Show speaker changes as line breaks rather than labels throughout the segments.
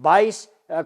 22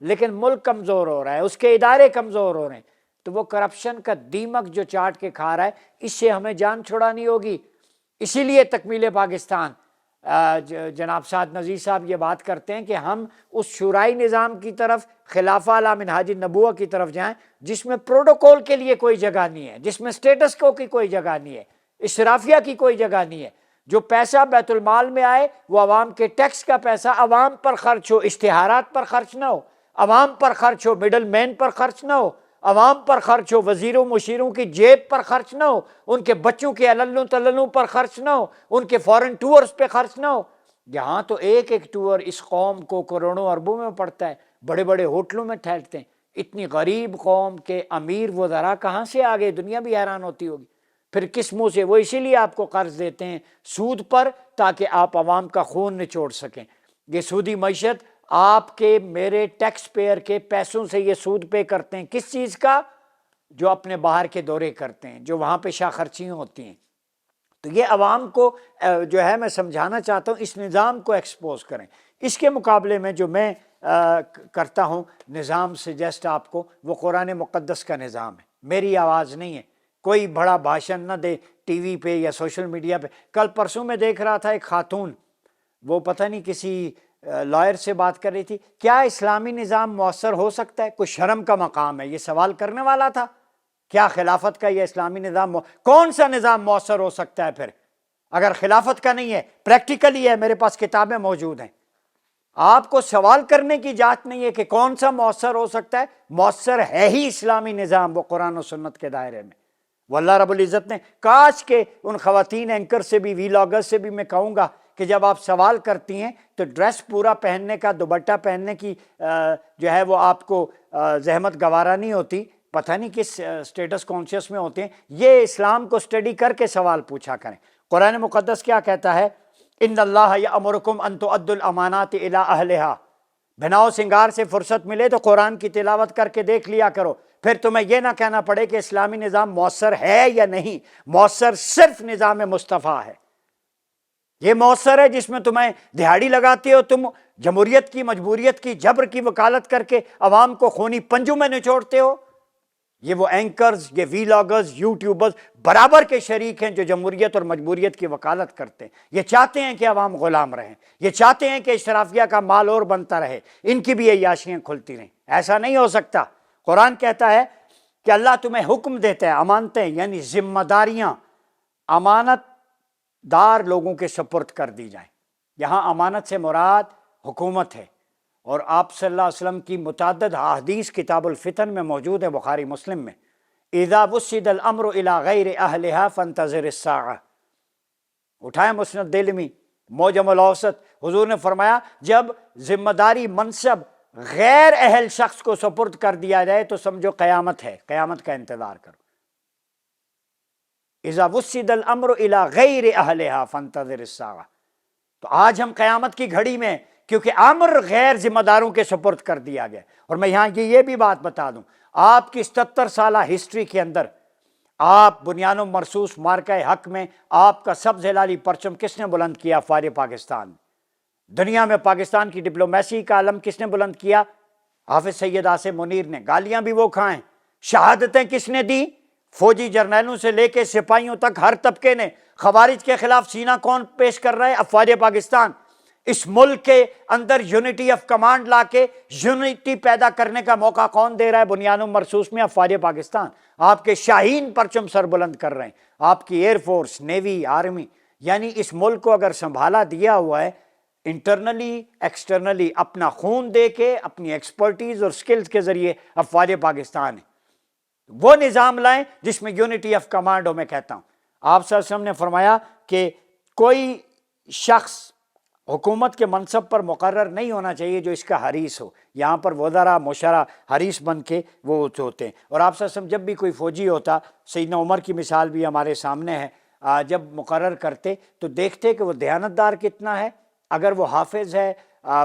لیکن ملک کمزور ہو رہا ہے، اس کے ادارے کمزور ہو رہے ہیں، تو وہ کرپشن کا دیمک جو چاٹ کے کھا رہا ہے، اس سے ہمیں جان چھڑانی ہوگی۔ اسی لیے تکمیل پاکستان جناب سعد نذیر صاحب یہ بات کرتے ہیں کہ ہم اس شورائی نظام کی طرف، خلافہ علی منہاج النبوہ کی طرف جائیں، جس میں پروٹوکول کے لیے کوئی جگہ نہیں ہے، جس میں سٹیٹس کو کی کوئی جگہ نہیں ہے، اشرافیہ کی کوئی جگہ نہیں ہے۔ جو پیسہ بیت المال میں آئے وہ عوام کے ٹیکس کا پیسہ عوام پر خرچ ہو، اشتہارات پر خرچ نہ ہو، عوام پر خرچ ہو، مڈل مین پر خرچ نہ ہو، عوام پر خرچ ہو، وزیروں مشیروں کی جیب پر خرچ نہ ہو، ان کے بچوں کے عللوں تللوں پر خرچ نہ ہو، ان کے فورن ٹورز پہ خرچ نہ ہو۔ یہاں تو ایک ایک ٹور اس قوم کو کروڑوں اربوں میں پڑتا ہے، بڑے بڑے ہوٹلوں میں ٹھہرتے ہیں۔ اتنی غریب قوم کے امیر وزراء کہاں سے آگے؟ دنیا بھی حیران ہوتی ہوگی۔ پھر کس منہ سے؟ وہ اسی لیے آپ کو قرض دیتے ہیں سود پر، تاکہ آپ عوام کا خون نچوڑ سکیں۔ یہ سودی معیشت آپ کے میرے ٹیکس پیئر کے پیسوں سے یہ سود پے کرتے ہیں۔ کس چیز کا؟ جو اپنے باہر کے دورے کرتے ہیں، جو وہاں پہ شاہ خرچیاں ہوتی ہیں۔ تو یہ عوام کو جو ہے میں سمجھانا چاہتا ہوں، اس نظام کو ایکسپوز کریں۔ اس کے مقابلے میں جو میں کرتا ہوں نظام سجیسٹ آپ کو، وہ قرآن مقدس کا نظام ہے، میری آواز نہیں ہے۔ کوئی بڑا بھاشن نہ دے ٹی وی پہ یا سوشل میڈیا پہ۔ کل پرسوں میں دیکھ رہا تھا ایک خاتون، وہ پتہ نہیں کسی لائر سے بات کر رہی تھی، کیا اسلامی نظام مؤثر ہو سکتا ہے؟ کوئی شرم کا مقام ہے، یہ سوال کرنے والا تھا۔ کیا خلافت کا یہ اسلامی نظام کون سا نظام مؤثر ہو سکتا ہے پھر؟ اگر خلافت کا نہیں ہے، پریکٹیکلی ہے، میرے پاس کتابیں موجود ہیں۔ آپ کو سوال کرنے کی اجازت نہیں ہے کہ کون سا مؤثر ہو سکتا ہے۔ مؤثر ہے ہی اسلامی نظام، وہ قرآن و سنت کے دائرے میں۔ واللہ رب العزت نے کاش کے ان خواتین اینکر سے بھی، وی لاگر سے بھی میں کہوں گا کہ جب آپ سوال کرتی ہیں تو ڈریس پورا پہننے کا، دوپٹہ پہننے کی جو ہے وہ آپ کو زحمت گوارا نہیں ہوتی، پتہ نہیں کس سٹیٹس کانشیس میں ہوتے ہیں۔ یہ اسلام کو اسٹڈی کر کے سوال پوچھا کریں۔ قرآن مقدس کیا کہتا ہے؟ ان اللہ یأمرکم ان تؤدوا الامانات الی اہلہا۔ بناؤ سنگار سے فرصت ملے تو قرآن کی تلاوت کر کے دیکھ لیا کرو، پھر تمہیں یہ نہ کہنا پڑے کہ اسلامی نظام مؤثر ہے یا نہیں۔ مؤثر صرف نظام مصطفیٰ ہے۔ یہ مؤثر ہے جس میں تمہیں دہاڑی لگاتے ہو، تم جمہوریت کی، مجبوریت کی، جبر کی وکالت کر کے عوام کو خونی پنجوں میں نچوڑتے ہو۔ یہ وہ اینکرز، یہ وی لاگرز، یوٹیوبرز برابر کے شریک ہیں جو جمہوریت اور مجبوریت کی وکالت کرتے ہیں۔ یہ چاہتے ہیں کہ عوام غلام رہیں، یہ چاہتے ہیں کہ اشرافیہ کا مال اور بنتا رہے، ان کی بھی عیاشیاں کھلتی رہیں۔ ایسا نہیں ہو سکتا۔ قرآن کہتا ہے کہ اللہ تمہیں حکم دیتا ہے، امانتیں یعنی ذمہ داریاں امانت دار لوگوں کے سپرد کر دی جائیں۔ یہاں امانت سے مراد حکومت ہے، اور آپ صلی اللہ علیہ وسلم کی متعدد احادیث کتاب الفتن میں موجود ہے، بخاری مسلم میں، اذا وسد الامر الى غیر اہلها فانتظر الساعہ۔ اٹھائے مسند دلمی معجم الاوسط، حضور نے فرمایا جب ذمہ داری منصب غیر اہل شخص کو سپرد کر دیا جائے تو سمجھو قیامت ہے، قیامت کا انتظار کرو۔ اذا وسد الامر الى غیر اہلها فانتظر الساعہ۔ تو آج ہم قیامت کی گھڑی میں، کیونکہ امر غیر ذمہ داروں کے سپرد کر دیا گیا۔ اور میں یہاں یہ بھی بات بتا دوں، آپ کی 77 سالہ ہسٹری کے اندر آپ بنیان و مرصوص مارکہ حق میں آپ کا سبز ہلالی پرچم کس نے بلند کیا؟ فار پاکستان۔ دنیا میں پاکستان کی ڈپلومیسی کا علم کس نے بلند کیا؟ حافظ سید آصف منیر نے۔ گالیاں بھی وہ کھائیں، شہادتیں کس نے دی؟ فوجی جرنیلوں سے لے کے سپاہیوں تک ہر طبقے نے۔ خوارج کے خلاف سینہ کون پیش کر رہا ہے؟ افواج پاکستان۔ اس ملک کے اندر یونٹی آف کمانڈ لا کے یونٹی پیدا کرنے کا موقع کون دے رہا ہے؟ بنیان و مرصوص میں افواج پاکستان۔ آپ کے شاہین پرچم سر بلند کر رہے ہیں، آپ کی ایئر فورس، نیوی، آرمی۔ یعنی اس ملک کو اگر سنبھالا دیا ہوا ہے انٹرنلی ایکسٹرنلی، اپنا خون دے کے، اپنی ایکسپرٹیز اور سکلز کے ذریعے افواج پاکستان ہے۔ وہ نظام لائیں جس میں یونٹی آف کمانڈ ہو۔ میں کہتا ہوں آپ صلی اللہ علیہ وسلم نے فرمایا کہ کوئی شخص حکومت کے منصب پر مقرر نہیں ہونا چاہیے جو اس کا حریث ہو۔ یہاں پر وزراء مشرا حریث بن کے وہ ہوتے ہیں۔ اور آپ صلی اللہ علیہ وسلم جب بھی کوئی فوجی ہوتا، سیدنا عمر کی مثال بھی ہمارے سامنے ہے، جب مقرر کرتے تو دیکھتے کہ وہ دیانتدار کتنا ہے۔ اگر وہ حافظ ہے،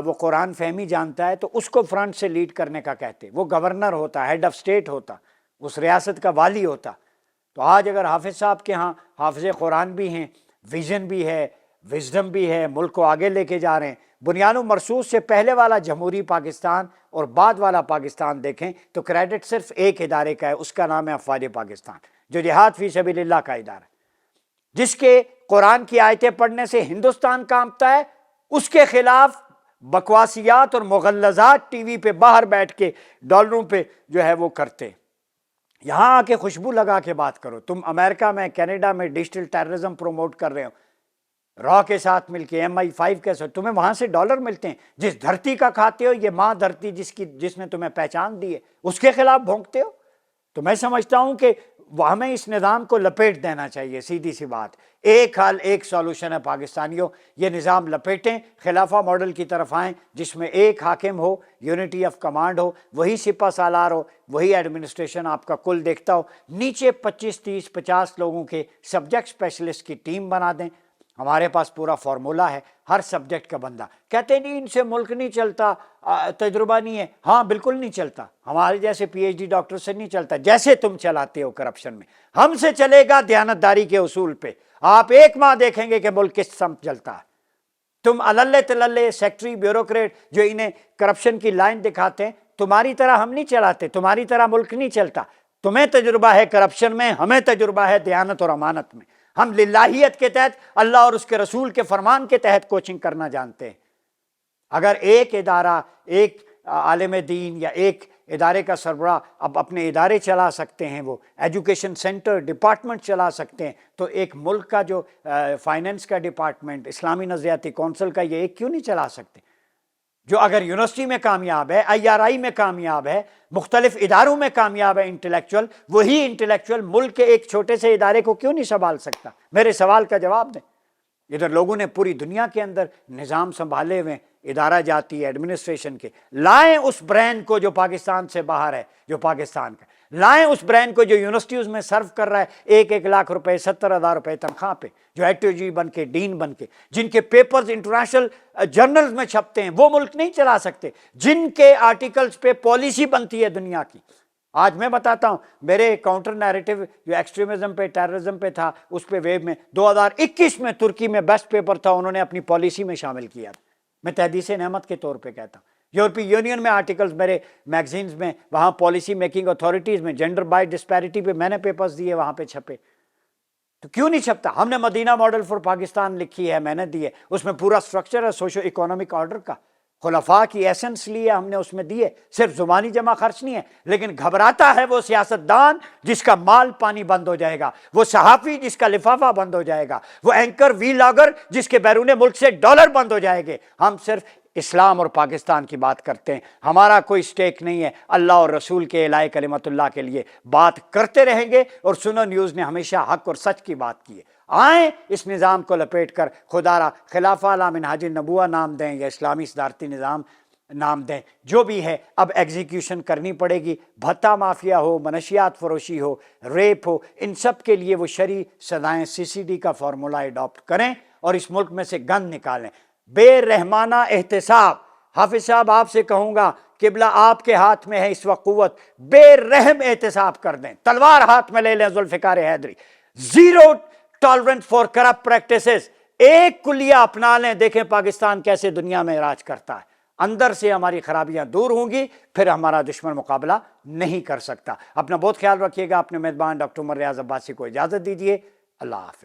وہ قرآن فہمی جانتا ہے، تو اس کو فرنٹ سے لیڈ کرنے کا کہتے۔ وہ گورنر ہوتا، ہیڈ آف اسٹیٹ ہوتا، اس ریاست کا والی ہوتا۔ تو آج اگر حافظ صاحب کے ہاں حافظ قرآن بھی ہیں، ویژن بھی ہے، وزڈم بھی ہے، ملک کو آگے لے کے جا رہے ہیں۔ بنیاد و مرصوص سے پہلے والا جمہوری پاکستان اور بعد والا پاکستان دیکھیں تو کریڈٹ صرف ایک ادارے کا ہے، اس کا نام ہے افواج پاکستان، جو جہاد فی سبیل اللہ کا ادارہ، جس کے قرآن کی آیتیں پڑھنے سے ہندوستان کانپتا ہے، اس کے خلاف بکواسیات اور مغلظات ٹی وی پہ باہر بیٹھ کے ڈالروں پہ جو ہے وہ کرتے۔ یہاں آ کے خوشبو لگا کے بات کرو، تم امریکہ میں کینیڈا میں ڈیجیٹل ٹیررزم پروموٹ کر رہے ہو، را کے ساتھ مل کے MI5 کے ساتھ، تمہیں وہاں سے ڈالر ملتے ہیں، جس دھرتی کا کھاتے ہو، یہ ماں دھرتی جس نے تمہیں پہچان دی ہے، اس کے خلاف بھونکتے ہو۔ تو میں سمجھتا ہوں کہ ہمیں اس نظام کو لپیٹ دینا چاہیے، سیدھی سی بات، ایک حل ایک سولوشن ہے پاکستانیوں، یہ نظام لپیٹیں، خلافہ ماڈل کی طرف آئیں، جس میں ایک حاکم ہو، یونٹی آف کمانڈ ہو، وہی سپہ سالار ہو، وہی ایڈمنسٹریشن آپ کا کل دیکھتا ہو، نیچے 25 30 50 لوگوں کے سبجیکٹ اسپیشلسٹ کی ٹیم بنا دیں۔ ہمارے پاس پورا فارمولا ہے، ہر سبجیکٹ کا بندہ۔ کہتے نہیں ان سے ملک نہیں چلتا، تجربہ نہیں ہے، ہاں بالکل نہیں چلتا، ہمارے جیسے PhD ڈاکٹر سے نہیں چلتا، جیسے تم چلاتے ہو کرپشن میں، ہم سے چلے گا دیانتداری کے اصول پہ۔ آپ ایک ماہ دیکھیں گے کہ ملک کس سمت چلتا ہے۔ تم اللہ تللے سیکٹری بیوروکریٹ جو انہیں کرپشن کی لائن دکھاتے ہیں، تمہاری طرح ہم نہیں چلاتے، تمہاری طرح ملک نہیں چلتا۔ تمہیں تجربہ ہے کرپشن میں، ہمیں تجربہ ہے دیانت اور امانت میں۔ ہم للہیت کے تحت، اللہ اور اس کے رسول کے فرمان کے تحت کوچنگ کرنا جانتے ہیں۔ اگر ایک ادارہ، ایک عالم دین یا ایک ادارے کا سربراہ اب اپنے ادارے چلا سکتے ہیں، وہ ایجوکیشن سینٹر ڈپارٹمنٹ چلا سکتے ہیں، تو ایک ملک کا جو فائننس کا ڈپارٹمنٹ، اسلامی نظریاتی کونسل کا، یہ ایک کیوں نہیں چلا سکتے؟ جو اگر یونیورسٹی میں کامیاب ہے، IRI میں کامیاب ہے، مختلف اداروں میں کامیاب ہے انٹلیکچوئل، وہی انٹلیکچوئل ملک کے ایک چھوٹے سے ادارے کو کیوں نہیں سنبھال سکتا؟ میرے سوال کا جواب دیں۔ ادھر لوگوں نے پوری دنیا کے اندر نظام سنبھالے ہوئے، ادارہ جاتی ہے ایڈمنسٹریشن کے، لائیں اس برین کو جو پاکستان سے باہر ہے، جو پاکستان کا، لائیں اس برین کو جو یونیورسٹیز میں سرو کر رہا ہے 1 لاکھ روپے، 70,000 روپے تنخواہ پہ، جو HOD بن کے، ڈین بن کے، جن کے پیپرز انٹرنیشنل جرنلز میں چھپتے ہیں، وہ ملک نہیں چلا سکتے، جن کے آرٹیکلز پہ پالیسی بنتی ہے دنیا کی۔ آج میں بتاتا ہوں، میرے کاؤنٹر نیریٹو جو ایکسٹریمزم پہ، ٹیررزم پہ تھا، اس پہ ویب میں 2021 میں ترکی میں بیسٹ پیپر تھا، انہوں نے اپنی پالیسی میں شامل کیا۔ میں تحدیث نعمت کے طور پہ کہتا ہوں، یورپی یونین میں آرٹیکلز میرے میگزینز میں، وہاں پالیسی میکنگ اتھارٹیز میں جینڈر بائی ڈسپیرٹی پہ میں نے پیپرز دیے، وہاں پہ چھپے۔ تو کیوں نہیں چھپتا؟ ہم نے مدینہ ماڈل فار پاکستان لکھی ہے، میں نے دی ہے، اس میں پورا سٹرکچر ہے سوشو اکنامک آرڈر کا، خلفاء کی ایسنس لی ہے ہم نے، اس میں دی ہے، صرف زبانی جمع خرچ نہیں ہے۔ لیکن گھبراتا ہے وہ سیاستدان جس کا مال پانی بند ہو جائے گا، وہ صحافی جس کا لفافہ بند ہو جائے گا، وہ اینکر ویلاگر جس کے بیرون ملک سے ڈالر بند ہو جائے گے۔ ہم صرف اسلام اور پاکستان کی بات کرتے ہیں، ہمارا کوئی سٹیک نہیں ہے، اللہ اور رسول کے اعلاء کلمت اللہ کے لیے بات کرتے رہیں گے، اور سنو نیوز نے ہمیشہ حق اور سچ کی بات کی ہے۔ آئیں اس نظام کو لپیٹ کر خدا را خلافہ علی منہاج النبوہ نام دیں یا اسلامی صدارتی نظام نام دیں، جو بھی ہے اب ایگزیکیوشن کرنی پڑے گی۔ بھتہ مافیا ہو، منشیات فروشی ہو، ریپ ہو، ان سب کے لیے وہ شرعی سزائیں CCD کا فارمولہ اڈاپٹ کریں اور اس ملک میں سے گند نکالیں۔ بے رحمانہ احتساب، حافظ صاحب آپ سے کہوں گا، قبلہ آپ کے ہاتھ میں ہے اس وقت قوت، بے رحم احتساب کر دیں، تلوار ہاتھ میں لے لیں Zulfiqar Haideri, zero tolerance for corrupt practices, ایک کلیہ اپنا لیں، دیکھیں پاکستان کیسے دنیا میں راج کرتا ہے۔ اندر سے ہماری خرابیاں دور ہوں گی، پھر ہمارا دشمن مقابلہ نہیں کر سکتا۔ اپنا بہت خیال رکھیے گا۔ اپنے میزبان ڈاکٹر عمر ریاض عباسی کو اجازت دیجیے، اللہ حافظ۔